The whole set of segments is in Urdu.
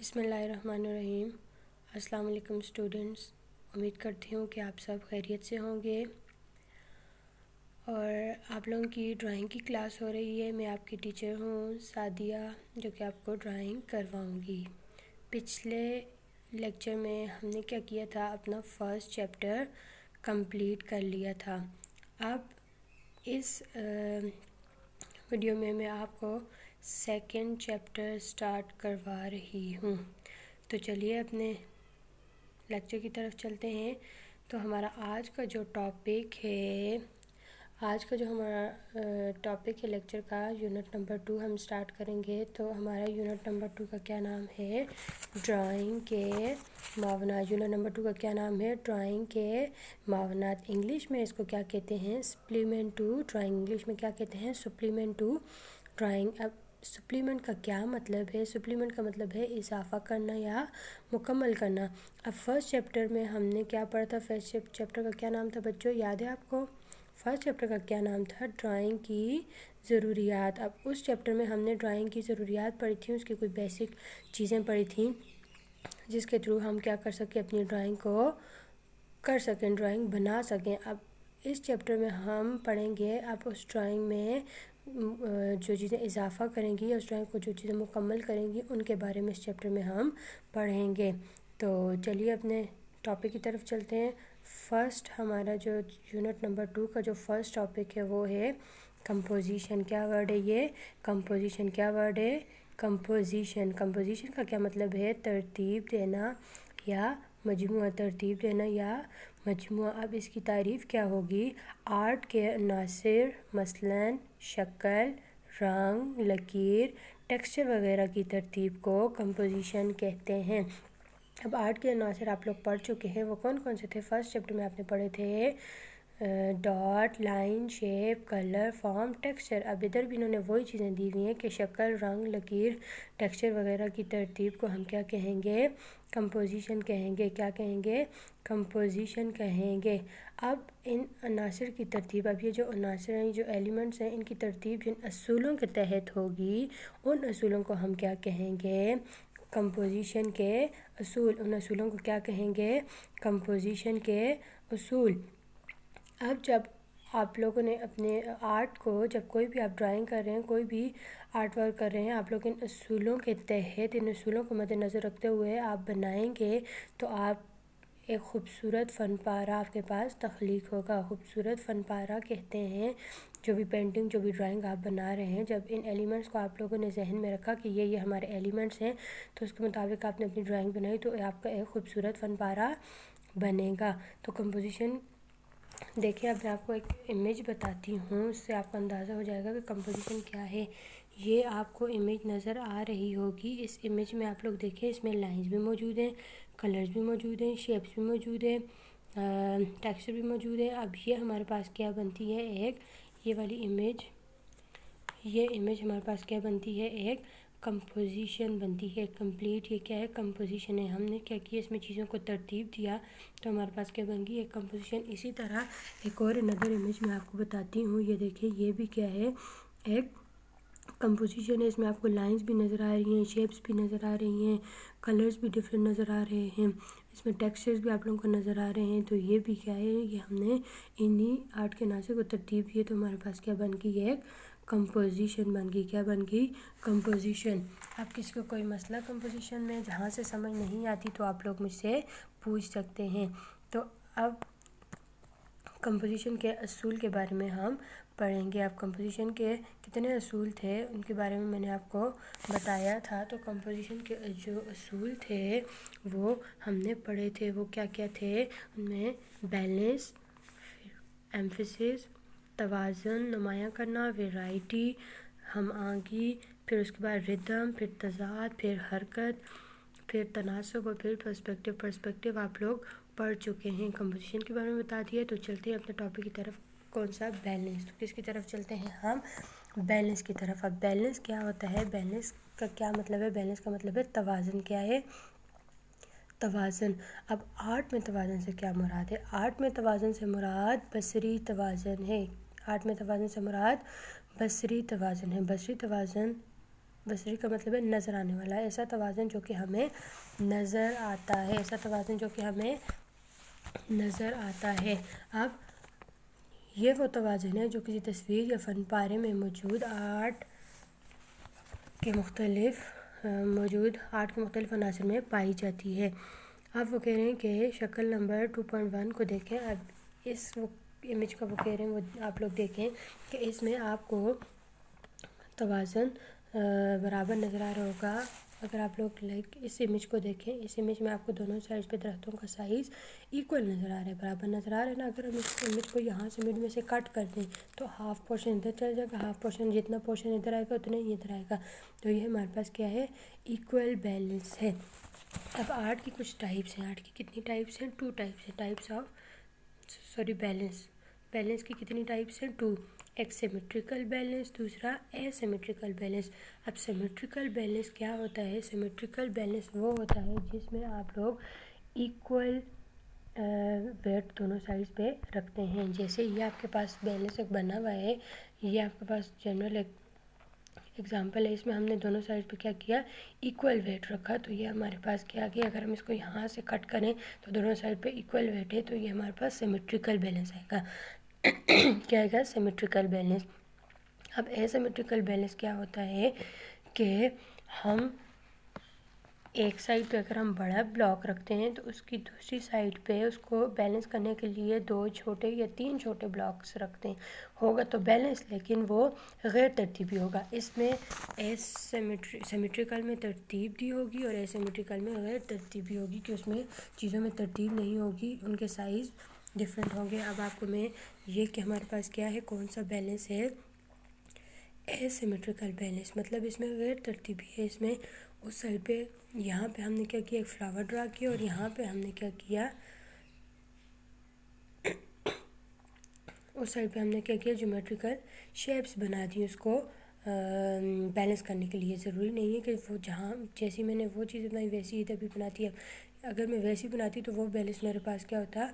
بسم اللہ الرحمن الرحیم۔ السلام علیکم اسٹوڈنٹس، امید کرتی ہوں کہ آپ سب خیریت سے ہوں گے اور آپ لوگوں کی ڈرائنگ کی کلاس ہو رہی ہے۔ میں آپ کی ٹیچر ہوں سعدیہ، جو کہ آپ کو ڈرائنگ کرواؤں گی۔ پچھلے لیکچر میں ہم نے کیا کیا تھا، اپنا فرسٹ چیپٹر کمپلیٹ کر لیا تھا۔ اب اس ویڈیو میں آپ کو سیکنڈ چیپٹر سٹارٹ کروا رہی ہوں۔ تو چلیے اپنے لیکچر کی طرف چلتے ہیں۔ تو ہمارا آج کا جو ٹاپک ہے لیکچر کا یونٹ نمبر 2 ہم سٹارٹ کریں گے۔ تو ہمارا یونٹ نمبر 2 کا کیا نام ہے؟ ڈرائنگ کے معاونات۔ یونٹ نمبر 2 کا کیا نام ہے؟ ڈرائنگ کے معاونات۔ انگلش میں اس کو کیا کہتے ہیں؟ Supplement to drawing. انگلش میں کیا کہتے ہیں؟ Supplement to drawing. اب سپلیمنٹ کا کیا مطلب ہے؟ سپلیمنٹ کا مطلب ہے اضافہ کرنا یا مکمل کرنا۔ اب فرسٹ چیپٹر میں ہم نے کیا پڑھا تھا؟ فرسٹ چیپٹر کا کیا نام تھا بچوں؟ یاد ہے آپ کو؟ فرسٹ چیپٹر کا کیا نام تھا؟ ڈرائنگ کی ضروریات۔ اب اس چیپٹر میں ہم نے ڈرائنگ کی ضروریات پڑھی تھیں، اس کی کوئی بیسک چیزیں پڑھی تھیں جس کے تھرو ہم کیا کر سکیں، اپنی ڈرائنگ کو کر سکیں، ڈرائنگ بنا سکیں۔ اب اس چیپٹر میں ہم پڑھیں گے، اب اس ڈرائنگ میں جو چیزیں اضافہ کریں گی، اس ڈرائنگ کو جو چیزیں مکمل کریں گی، ان کے بارے میں اس چیپٹر میں ہم پڑھیں گے۔ تو چلیے اپنے ٹاپک کی طرف چلتے ہیں۔ فرسٹ ہمارا جو یونٹ نمبر 2 کا جو فرسٹ ٹاپک ہے وہ ہے کمپوزیشن۔ کیا ورڈ ہے یہ؟ کمپوزیشن۔ کیا ورڈ ہے؟ کمپوزیشن۔ کمپوزیشن کا کیا مطلب ہے؟ ترتیب دینا یا مجموعہ۔ ترتیب دینا یا مجموعہ۔ اب اس کی تعریف کیا ہوگی؟ آرٹ کے عناصر مثلاً شکل، رنگ، لکیر، ٹیکسچر وغیرہ کی ترتیب کو کمپوزیشن کہتے ہیں۔ اب آرٹ کے عناصر آپ لوگ پڑھ چکے ہیں، وہ کون کون سے تھے؟ فرسٹ چیپٹر میں آپ نے پڑھے تھے dot, line, shape, colour, form, texture. اب ادھر بھی انہوں نے وہی چیزیں دی ہوئی ہیں کہ شکل، رنگ، لکیر، ٹیکسچر وغیرہ کی ترتیب کو ہم کیا کہیں گے؟ کمپوزیشن کہیں گے۔ کیا کہیں گے؟ کمپوزیشن کہیں گے۔ اب ان عناصر کی ترتیب، اب یہ جو عناصر ہیں، جو ایلیمنٹس ہیں، ان کی ترتیب جن اصولوں کے تحت ہوگی، ان اصولوں کو ہم کیا کہیں گے؟ کمپوزیشن کے اصول۔ ان اصولوں کو کیا کہیں گے؟ کمپوزیشن کے اصول۔ اب جب آپ لوگوں نے اپنے آرٹ کو، جب کوئی بھی آپ ڈرائنگ کر رہے ہیں، کوئی بھی آرٹ ورک کر رہے ہیں، آپ لوگ ان اصولوں کے تحت، ان اصولوں کو مد نظر رکھتے ہوئے آپ بنائیں گے تو آپ ایک خوبصورت فن پارہ آپ کے پاس تخلیق ہوگا۔ خوبصورت فن پارہ کہتے ہیں جو بھی پینٹنگ، جو بھی ڈرائنگ آپ بنا رہے ہیں، جب ان ایلیمنٹس کو آپ لوگوں نے ذہن میں رکھا کہ یہ ہمارے ایلیمنٹس ہیں، تو اس کے مطابق آپ نے اپنی ڈرائنگ بنائی تو آپ کا ایک خوبصورت فن پارہ بنے گا۔ تو کمپوزیشن دیکھیں، اب میں آپ کو ایک امیج بتاتی ہوں، اس سے آپ کو اندازہ ہو جائے گا کہ کمپوزیشن کیا ہے۔ یہ آپ کو امیج نظر آ رہی ہوگی۔ اس امیج میں آپ لوگ دیکھیں، اس میں لائنز بھی موجود ہیں، کلرز بھی موجود ہیں، شیپس بھی موجود ہیں، ٹیکسچر بھی موجود ہے۔ اب یہ ہمارے پاس کیا بنتی ہے؟ ایک یہ والی امیج، یہ امیج ہمارے پاس کیا بنتی ہے؟ ایک کمپوزیشن بنتی ہے، کمپلیٹ۔ یہ کیا ہے؟ کمپوزیشن ہے۔ ہم نے کیا کیا؟ اس میں چیزوں کو ترتیب دیا تو ہمارے پاس کیا بن گئی؟ ایک کمپوزیشن۔ اسی طرح ایک اور اندر امیج میں آپ کو بتاتی ہوں، یہ دیکھیں، یہ بھی کیا ہے؟ ایک کمپوزیشن ہے۔ اس میں آپ کو لائنز بھی نظر آ رہی ہیں، شیپس بھی نظر آ رہی ہیں، کلرز بھی ڈفرینٹ نظر آ رہے ہیں، اس میں ٹیکسچرز بھی آپ لوگوں کو نظر آ رہے ہیں۔ تو یہ بھی کیا ہے؟ یہ ہم نے انہی آرٹ کے عناصر کو ترتیب دی تو ہمارے پاس کیا بن گئی؟ ایک کمپوزیشن بن گئی۔ کیا بن گئی؟ کمپوزیشن۔ اب کسی کو کوئی مسئلہ کمپوزیشن میں جہاں سے سمجھ نہیں آتی تو آپ لوگ مجھ سے پوچھ سکتے ہیں۔ تو اب کمپوزیشن کے اصول کے بارے میں ہم پڑھیں گے۔ اب کمپوزیشن کے کتنے اصول تھے ان کے بارے میں نے آپ کو بتایا تھا۔ تو کمپوزیشن کے جو اصول تھے وہ ہم نے پڑھے تھے۔ وہ کیا کیا تھے؟ ان میں بیلنس، ایمفیسس، توازن نمایاں کرنا، ویرائٹی، ہم آہنگی، پھر اس کے بعد ردم، پھر تضاد، پھر حرکت، پھر تناسب اور پھر پرسپیکٹیو آپ لوگ پڑھ چکے ہیں۔ کمپوزیشن کے بارے میں بتا دیا۔ تو چلتے ہیں اپنے ٹاپک کی طرف۔ کون سا؟ بیلنس۔ تو کس کی طرف چلتے ہیں ہم؟ بیلنس کی طرف۔ اب بیلنس کیا ہوتا ہے؟ بیلنس کا کیا مطلب ہے؟ بیلنس کا مطلب ہے توازن۔ کیا ہے؟ توازن۔ اب آرٹ میں توازن سے کیا مراد ہے؟ آرٹ میں توازن سے مراد بصری توازن ہے۔ آرٹ میں توازن سے مراد بصری توازن ہے۔ بصری توازن بصری کا مطلب ہے نظر آنے والا، ایسا توازن جو کہ ہمیں نظر آتا ہے، ایسا توازن جو کہ ہمیں نظر آتا ہے۔ اب یہ وہ توازن ہے جو کسی تصویر یا فن پارے میں موجود آرٹ کے مختلف عناصر میں پائی جاتی ہے۔ اب وہ کہہ رہے ہیں کہ شکل نمبر 2.1 کو دیکھیں۔ اب اس امیج کا وہ کہہ رہے ہیں وہ آپ لوگ دیکھیں کہ اس میں آپ کو توازن برابر نظر آ رہا ہوگا۔ اگر آپ لوگ اس امیج کو دیکھیں، اس امیج میں آپ کو دونوں سائڈ پہ درختوں کا سائز ایکول نظر آ رہا ہے، برابر نظر آ رہا ہے نا۔ اگر ہم اس امیج کو یہاں سے مڈ میں سے کٹ کر دیں تو ہاف پورشن ادھر چل جائے گا، ہاف پورشن جتنا پورشن ادھر آئے گا اتنا ہی ادھر آئے گا، تو یہ ہمارے پاس کیا ہے، ایکول بیلنس ہے۔ اب آرٹ کی کچھ ٹائپس ہیں، آرٹ کی کتنی ٹائپس ہیں، 2 ٹائپس ہیں، ٹائپس آف بیلنس کی کتنی ٹائپس ہیں، 2، ایک سیمیٹریکل بیلنس، دوسرا اے سیمیٹریکل بیلنس۔ اب سیمیٹریکل بیلنس کیا ہوتا ہے؟ سیمیٹریکل بیلنس وہ ہوتا ہے جس میں آپ لوگ ایکول ویٹ دونوں سائڈ پہ رکھتے ہیں۔ جیسے یہ آپ کے پاس بیلنس ایک بنا ہوا ہے، یہ آپ کے پاس جنرل ایک ایگزامپل ہے، اس میں ہم نے دونوں سائڈ پہ کیا کیا، ایکول ویٹ رکھا، تو یہ ہمارے پاس کیا گیا، اگر ہم اس کو یہاں سے کٹ کریں تو دونوں سائڈ پہ ایکول ویٹ ہے، تو یہ ہمارے پاس سیمیٹریکل بیلنس آئے گا۔ کیا آئے گا؟ Symmetrical balance. اب اے سیمیٹریکل بیلنس کیا ہوتا ہے کہ ہم ایک سائڈ پہ اگر ہم بڑا بلاک رکھتے ہیں تو اس کی دوسری سائڈ پہ اس کو بیلنس کرنے کے لیے 2 چھوٹے یا 3 چھوٹے بلاکس رکھتے ہیں، ہوگا تو بیلنس، لیکن وہ غیر ترتیبی ہوگا۔ اس میں سیمیٹریکل میں ترتیب دی ہوگی اور اے سیمیٹریکل میں غیر ترتیبی ہوگی، کہ اس میں چیزوں میں ترتیب نہیں ہوگی، ان کے سائز ڈیفرنٹ ہوں گے۔ اب آپ کو میں یہ کہ ہمارے پاس کیا ہے، کون سا بیلنس ہے، اے سیمیٹریکل بیلنس، مطلب اس میں غیر ترتیبی ہے۔ اس میں اس سائڈ پہ یہاں پہ ہم نے کیا کیا، ایک فلاور ڈرا کیا، اور یہاں پہ ہم نے کیا کیا، اس سائڈ پہ ہم نے کیا کیا، جیومیٹریکل شیپس بنا دی اس کو بیلنس کرنے کے لیے۔ ضروری نہیں ہے کہ وہ جہاں جیسی میں نے وہ چیز بنائی ویسی ادھر بھی بناتی ہے، اگر میں ویسی بناتی تو وہ بیلنس میرے پاس کیا ہوتا،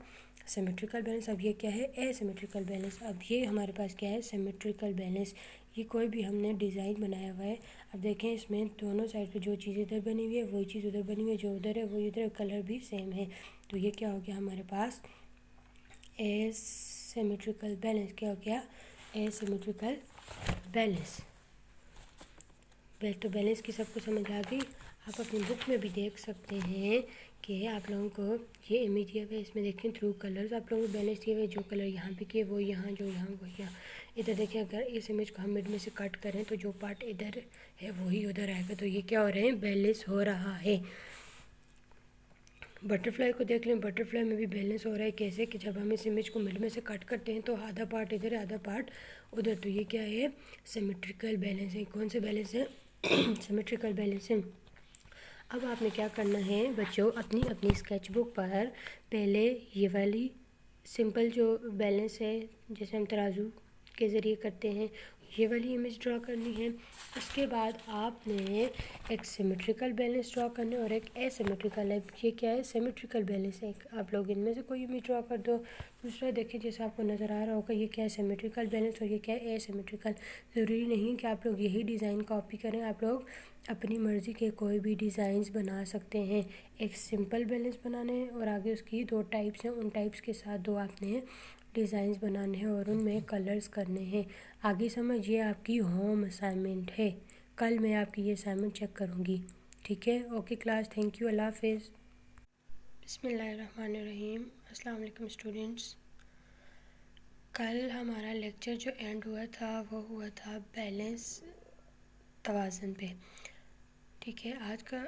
سیمیٹریکل بیلنس۔ اب یہ کیا ہے، اے سیمیٹریکل بیلنس۔ اب یہ ہمارے پاس کیا ہے، سیمیٹریکل بیلنس۔ یہ کوئی بھی ہم نے ڈیزائن بنایا ہوا ہے، اب دیکھیں اس میں دونوں سائڈ پہ جو چیز ادھر بنی ہوئی ہے وہی چیز ادھر بنی ہوئی ہے، جو ادھر ہے وہی ادھر ہے، کلر بھی سیم ہے، تو یہ کیا ہو گیا ہمارے پاس، اے سیمیٹریکل بیلنس۔ کیا ہو گیا، اے سیمیٹریکل بیلنس۔ تو بیلنس کی سب کو سمجھ آ گئی۔ آپ اپنی بک میں بھی دیکھ سکتے ہیں کہ آپ لوگوں کو یہ امیج دیا ہوا ہے، اس میں دیکھیں تھرو کلرز آپ لوگوں کو بیلنس دیے ہوئے، جو کلر یہاں پہ کیے وہ یہاں، جو یہاں وہ یہاں۔ ادھر دیکھیں اگر اس امیج کو ہم مڈ میں سے کٹ کریں تو جو پارٹ ادھر ہے وہی ادھر آئے گا، تو یہ کیا ہو رہے ہیں، بیلنس ہو رہا ہے۔ بٹرفلائی کو دیکھ لیں، بٹرفلائی میں بھی بیلنس ہو رہا ہے، کیسے کہ جب ہم اس امیج کو مڈ میں سے کٹ کرتے ہیں تو آدھا پارٹ ادھر ہے آدھا پارٹ ادھر، تو یہ کیا ہے، سیمیٹریکل بیلنس ہے۔ کون سے بیلنس ہے، سیمیٹریکل بیلنس ہے۔ اب آپ نے کیا کرنا ہے بچوں، اپنی اسکیچ بک پر پہلے یہ والی سمپل جو بیلنس ہے جیسے ہم ترازو کے ذریعے کرتے ہیں، یہ والی امیج ڈرا کرنی ہے۔ اس کے بعد آپ نے ایک سیمیٹریکل بیلنس ڈرا کرنا ہے اور ایک اے سیمیٹریکل ہے۔ یہ کیا ہے، سیمیٹریکل بیلنس ہے، آپ لوگ ان میں سے کوئی امیج ڈرا کر دو۔ دوسرا دیکھیں جیسے آپ کو نظر آ رہا ہوگا، یہ کیا ہے، سیمیٹریکل بیلنس، اور یہ کیا ہے، اے سیمیٹریکل۔ ضروری نہیں کہ آپ لوگ یہی ڈیزائن کاپی کریں، آپ لوگ اپنی مرضی کے کوئی بھی ڈیزائنز بنا سکتے ہیں۔ ایک سمپل بیلنس بنانے ہیں اور آگے اس کی 2 ٹائپس ہیں، ان ٹائپس کے ساتھ 2 آپ نے ڈیزائنز بنانے ہیں اور ان میں کلرز کرنے ہیں۔ آگے سمجھ، یہ آپ کی ہوم اسائنمنٹ ہے، کل میں آپ کی یہ اسائنمنٹ چیک کروں گی، ٹھیک ہے۔ اوکے کلاس، تھینک یو، اللہ حافظ۔ بسم اللہ الرحمن الرحیم۔ السلام علیکم اسٹوڈنٹس۔ کل ہمارا لیکچر جو اینڈ ہوا تھا وہ ہوا تھا بیلنس، توازن پہ، ٹھیک ہے۔ آج کا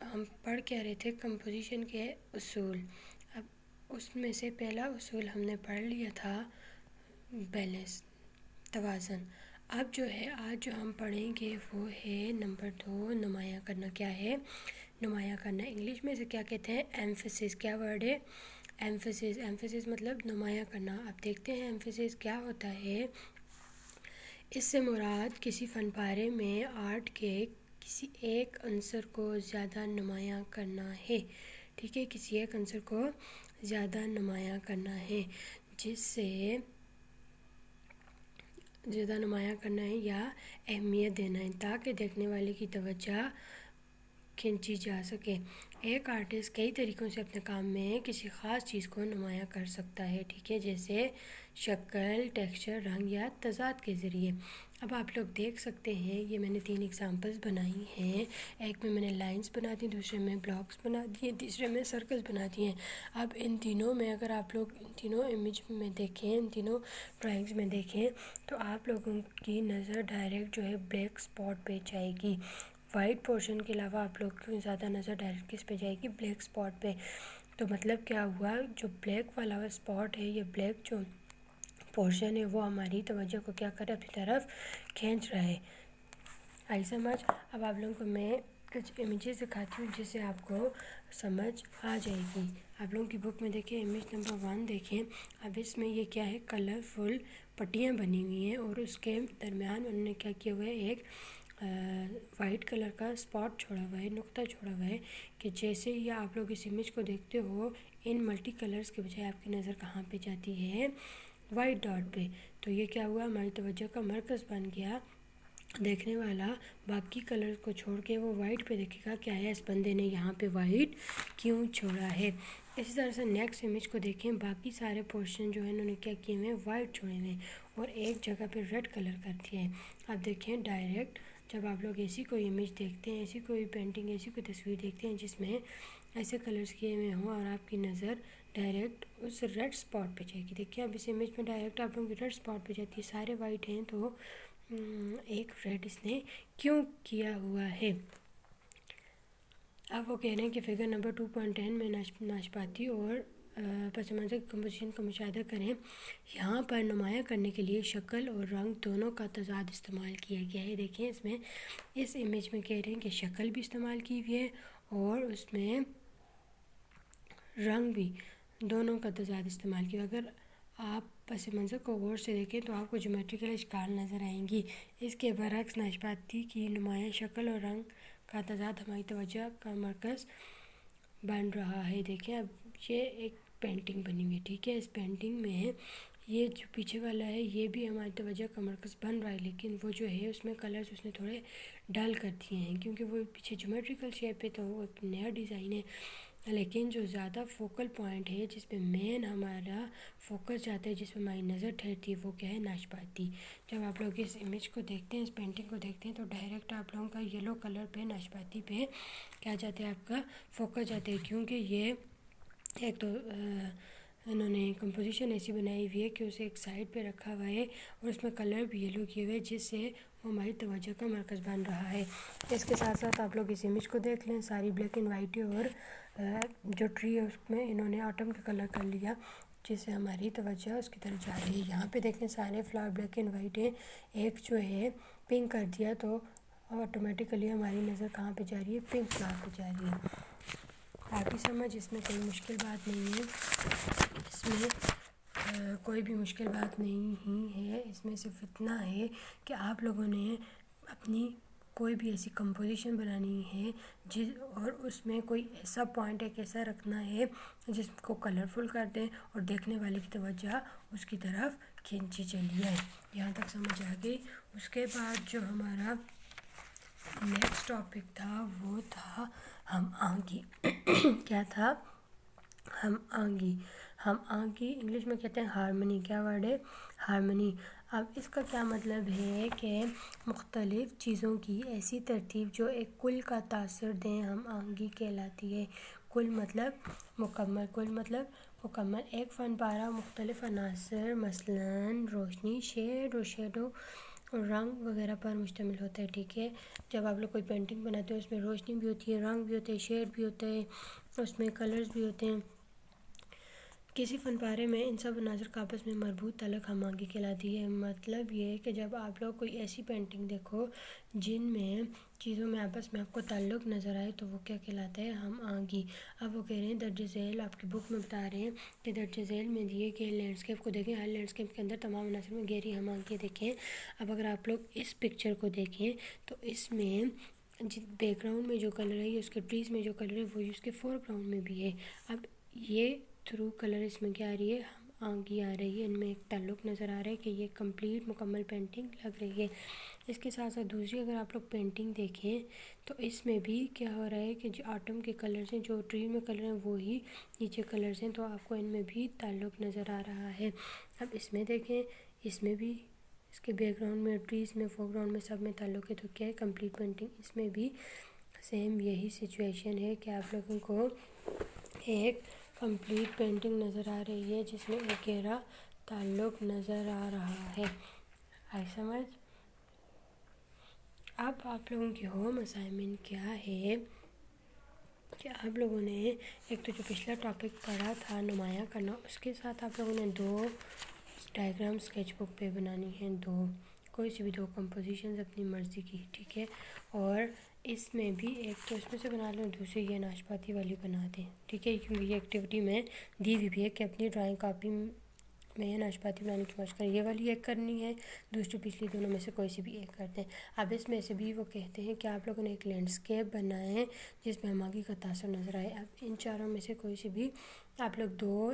ہم پڑھ کہہ رہے تھے کمپوزیشن کے اصول۔ اب اس میں سے پہلا اصول ہم نے پڑھ لیا تھا بیلنس، توازن۔ اب جو ہے آج جو ہم پڑھیں گے وہ ہے نمبر 2، نمایاں کرنا۔ کیا ہے، نمایاں کرنا۔ انگلش میں سے کیا کہتے ہیں، ایمفیسس۔ کیا ورڈ ہے، ایمفیسس۔ ایمفیسس مطلب نمایاں کرنا۔ اب دیکھتے ہیں ایمفیسس کیا ہوتا ہے۔ اس سے مراد کسی فن پارے میں آرٹ کے کسی ایک عنصر کو زیادہ نمایاں کرنا ہے، ٹھیک ہے، کسی ایک عنصر کو زیادہ نمایاں کرنا ہے، جس سے زیادہ نمایاں کرنا ہے یا اہمیت دینا ہے تاکہ دیکھنے والے کی توجہ کھینچی جا سکے۔ ایک آرٹسٹ کئی طریقوں سے اپنے کام میں کسی خاص چیز کو نمایاں کر سکتا ہے، ٹھیک ہے، جیسے شکل، ٹیکسچر، رنگ یا تضاد کے ذریعے۔ اب آپ لوگ دیکھ سکتے ہیں یہ میں نے 3 ایگزامپلس بنائی ہیں، ایک میں نے لائنز بنا دی، دوسرے میں بلاکس بنا دیے، تیسرے میں سرکلز بنا دیے ہیں۔ اب ان تینوں میں اگر آپ لوگ ان تینوں امیج میں دیکھیں، ان تینوں ڈرائنگز میں دیکھیں تو آپ لوگوں کی نظر ڈائریکٹ جو ہے بلیک اسپاٹ پہ جائے گی۔ وائٹ پورشن کے علاوہ آپ لوگ کی زیادہ نظر ڈائریکٹ کس پہ جائے گی؟ بلیک اسپاٹ پہ۔ تو مطلب کیا ہوا، جو بلیک والا اسپاٹ ہے، یہ بلیک جو پورشن ہے وہ ہماری توجہ کو کیا کر اپنی طرف کھینچ رہا ہے۔ آئی سمجھ؟ اب آپ لوگوں کو میں کچھ امیجز دکھاتی ہوں جس سے آپ کو سمجھ آ جائے گی۔ آپ لوگوں کی بک میں دیکھیں، امیج نمبر 1 دیکھیں۔ اب اس میں یہ کیا ہے، کلرفل پٹیاں بنی ہوئی ہیں اور اس کے درمیان انہوں نے کیا کیا ہوا ہے، ایک وائٹ کلر کا اسپاٹ چھوڑا ہوا ہے، نقطہ چھوڑا ہوا ہے کہ جیسے ہی آپ لوگ اس امیج کو دیکھتے ہو ان ملٹی کلرز کے بجائے آپ کی نظر کہاں پہ جاتی ہے، وائٹ ڈاٹ پہ۔ تو یہ کیا ہوا، ہماری توجہ کا مرکز بن گیا۔ دیکھنے والا باقی کلر کو چھوڑ کے وہ وائٹ پہ دیکھے گا، کیا ہے اس بندے نے یہاں پہ وائٹ کیوں چھوڑا ہے۔ اسی طرح سے نیکسٹ امیج کو دیکھیں، باقی سارے پورشن جو ہے انہوں نے کیا کیے ہوئے ہیں، وائٹ چھوڑے ہوئے ہیں اور ایک جگہ پہ ریڈ کلر کر دیا ہے۔ اب دیکھیں ڈائریکٹ جب آپ لوگ ایسی کوئی امیج دیکھتے ہیں، ایسی کوئی پینٹنگ، ایسی کوئی تصویر دیکھتے ہیں جس میں ایسے کلرز کیے ہوئے ہوں اور آپ کی نظر ڈائریکٹ اس ریڈ اسپاٹ پہ جائے گی۔ دیکھیں اب اس امیج میں ڈائریکٹ آپ لوگوں کی ریڈ اسپاٹ پہ جاتی ہے، سارے وائٹ ہیں تو ایک ریڈ اس نے کیوں کیا ہوا ہے۔ اب وہ کہہ رہے ہیں کہ فگر نمبر 2.10 میں ناشپاتی اور پس منظر کی کمپوزیشن کا مشاہدہ کریں۔ یہاں پر نمایاں کرنے کے لیے شکل اور رنگ دونوں کا تضاد استعمال کیا گیا ہے۔ دیکھیں اس میں اس امیج میں کہہ رہے ہیں کہ شکل بھی استعمال کی ہوئی ہے اور اس میں رنگ بھی، دونوں کا تضاد استعمال کیا۔ اگر آپ پس منظر کو غور سے دیکھیں تو آپ کو جیومیٹریکل اشکال نظر آئیں گی۔ اس کے برعکس ناشپاتی کی نمایاں شکل اور رنگ کا تضاد ہماری توجہ کا مرکز بن رہا ہے۔ دیکھیں اب یہ ایک پینٹنگ بنی ہوئی ہے، ٹھیک ہے، اس پینٹنگ میں یہ جو پیچھے والا ہے یہ بھی ہماری توجہ کا مرکز بن رہا ہے، لیکن وہ جو ہے اس میں کلرز اس نے تھوڑے ڈل کر دیے ہیں کیونکہ وہ پیچھے جیومیٹریکل شیپ ہے تو وہ ایک نیا ڈیزائن ہے۔ لیکن جو زیادہ فوکل پوائنٹ ہے، جس پہ مین ہمارا فوکس جاتا ہے، جس پہ ہماری نظر ٹھہرتی ہے، وہ کیا ہے، ناشپاتی۔ جب آپ لوگ اس امیج کو دیکھتے ہیں، اس پینٹنگ کو دیکھتے ہیں تو ڈائریکٹ آپ لوگوں کا یلو کلر پہ، ناشپاتی پہ کیا جاتا ہے، آپ کا فوکس جاتا ہے، کیونکہ یہ ایک تو انہوں نے کمپوزیشن ایسی بنائی ہوئی ہے کہ اسے ایک سائڈ پہ رکھا ہوا ہے اور اس میں کلر بھی یلو کیے ہوئے جس سے وہ ہماری توجہ کا مرکز بن رہا ہے۔ اس کے ساتھ ساتھ آپ لوگ اس امیج کو دیکھ لیں، ساری بلیک اینڈ وائٹ ہے اور جو ٹری ہے اس میں انہوں نے آٹم کا کلر کر لیا جس سے ہماری توجہ اس کی طرف جا رہی ہے۔ یہاں پہ دیکھیں سارے فلاور بلیک اینڈ وائٹ ہیں، ایک جو ہے پنک کر دیا تو آٹومیٹیکلی ہماری نظر کہاں پہ جا رہی ہے، پنک فلاور پہ جا رہی ہے۔ باقی سمجھ اس میں کوئی مشکل بات نہیں ہے، اس میں کوئی بھی مشکل بات نہیں ہی ہے، اس میں صرف اتنا ہے کہ آپ لوگوں نے اپنی کوئی بھی ایسی کمپوزیشن بنانی ہے اور اس میں کوئی ایسا پوائنٹ ایک ایسا رکھنا ہے جس کو کلرفل کر دیں اور دیکھنے والے کی توجہ اس کی طرف کھینچی چلی جائے۔ یہاں تک سمجھ آ گئی۔ اس کے بعد جو ہمارا نیکسٹ ٹاپک تھا وہ تھا ہم آہنگی۔ کیا تھا؟ ہم آہنگی۔ ہم آہنگی انگلش میں کہتے ہیں ہارمنی۔ کیا ورڈ ہے؟ ہارمنی۔ اب اس کا کیا مطلب ہے کہ مختلف چیزوں کی ایسی ترتیب جو ایک کل کا تاثر دیں، ہم آہنگی کہلاتی ہے۔ کل مطلب مکمل، کل مطلب مکمل۔ ایک فن پارہ مختلف عناصر مثلاً روشنی، شیڈ اور شیڈو اور رنگ وغیرہ پر مشتمل ہوتا ہے، ٹھیک ہے۔ جب آپ لوگ کوئی پینٹنگ بناتے ہو اس میں روشنی بھی ہوتی ہے، رنگ بھی ہوتا ہے، شیڈ بھی ہوتا ہے، اس میں کلرز بھی ہوتے ہیں۔ کسی فن پارے میں ان سب عناصر کا آپس میں مربوط تعلق ہم آہنگی کہلاتی ہے۔ مطلب یہ ہے کہ جب آپ لوگ کوئی ایسی پینٹنگ دیکھو جن میں چیزوں میں آپس میں آپ کو تعلق نظر آئے تو وہ کیا کہلاتا ہے؟ ہم آہنگی۔ اب وہ کہہ رہے ہیں درج ذیل آپ کی بک میں بتا رہے ہیں کہ درج ذیل میں دیے گئے لینڈسکیپ کو دیکھیں، ہر لینڈسکیپ کے اندر تمام عناصر میں گہری ہم آہنگی دیکھیں۔ اب اگر آپ لوگ اس پکچر کو دیکھیں تو اس میں بیک گراؤنڈ میں جو کلر ہے، اس کے ٹریز میں جو کلر ہے وہ اس کے فور گراؤنڈ میں بھی ہے۔ اب یہ تھرو کلر اس میں کیا آ رہی ہے؟ ہم آنگی آ رہی ہے، ان میں ایک تعلق نظر آ رہا ہے کہ یہ کمپلیٹ مکمل پینٹنگ لگ رہی ہے۔ اس کے ساتھ ساتھ دوسری اگر آپ لوگ پینٹنگ دیکھیں تو اس میں بھی کیا ہو رہا ہے کہ جو آٹم کے کلرز ہیں، جو ٹری میں کلر ہیں وہی نیچے کلرز ہیں، تو آپ کو ان میں بھی تعلق نظر آ رہا ہے۔ اب اس میں دیکھیں، اس میں بھی اس کے بیک گراؤنڈ میں، ٹریز میں، فور گراؤنڈ میں سب میں تعلق ہے، تو کیا ہے کمپلیٹ پینٹنگ۔ اس میں بھی سیم یہی سچویشن ہے کہ آپ لوگوں کو ایک کمپلیٹ پینٹنگ نظر آ رہی ہے جس میں ایک گہرا تعلق نظر آ رہا ہے۔ آئی سمجھ؟ اب آپ لوگوں کی ہوم اسائنمنٹ کیا ہے کہ آپ لوگوں نے ایک تو جو پچھلا ٹاپک پڑھا تھا نمایاں کرنا، اس کے ساتھ آپ لوگوں نے 2 ڈائیگرام اسکیچ بک پہ بنانی ہیں، کوئی سی بھی 2 کمپوزیشنز اپنی مرضی کی، ٹھیک ہے؟ اور اس میں بھی ایک تو اس میں سے بنا لیں، دوسری یہ ناشپاتی والی بنا دیں، ٹھیک ہے؟ کیونکہ یہ ایکٹیویٹی میں دی ہوئی بھی ہے کہ اپنی ڈرائنگ کاپی میں ناشپاتی بنانے کی مشق کریں، یہ والی ایک کرنی ہے، دوسری پچھلی دونوں میں سے کوئی سی بھی ایک کرتے ہیں۔ اب اس میں سے بھی وہ کہتے ہیں کہ آپ لوگوں نے ایک لینڈسکیپ بنائیں جس میں ہماگی کا تاثر نظر آئے۔ اب ان چاروں میں سے کوئی سی بھی آپ لوگ 2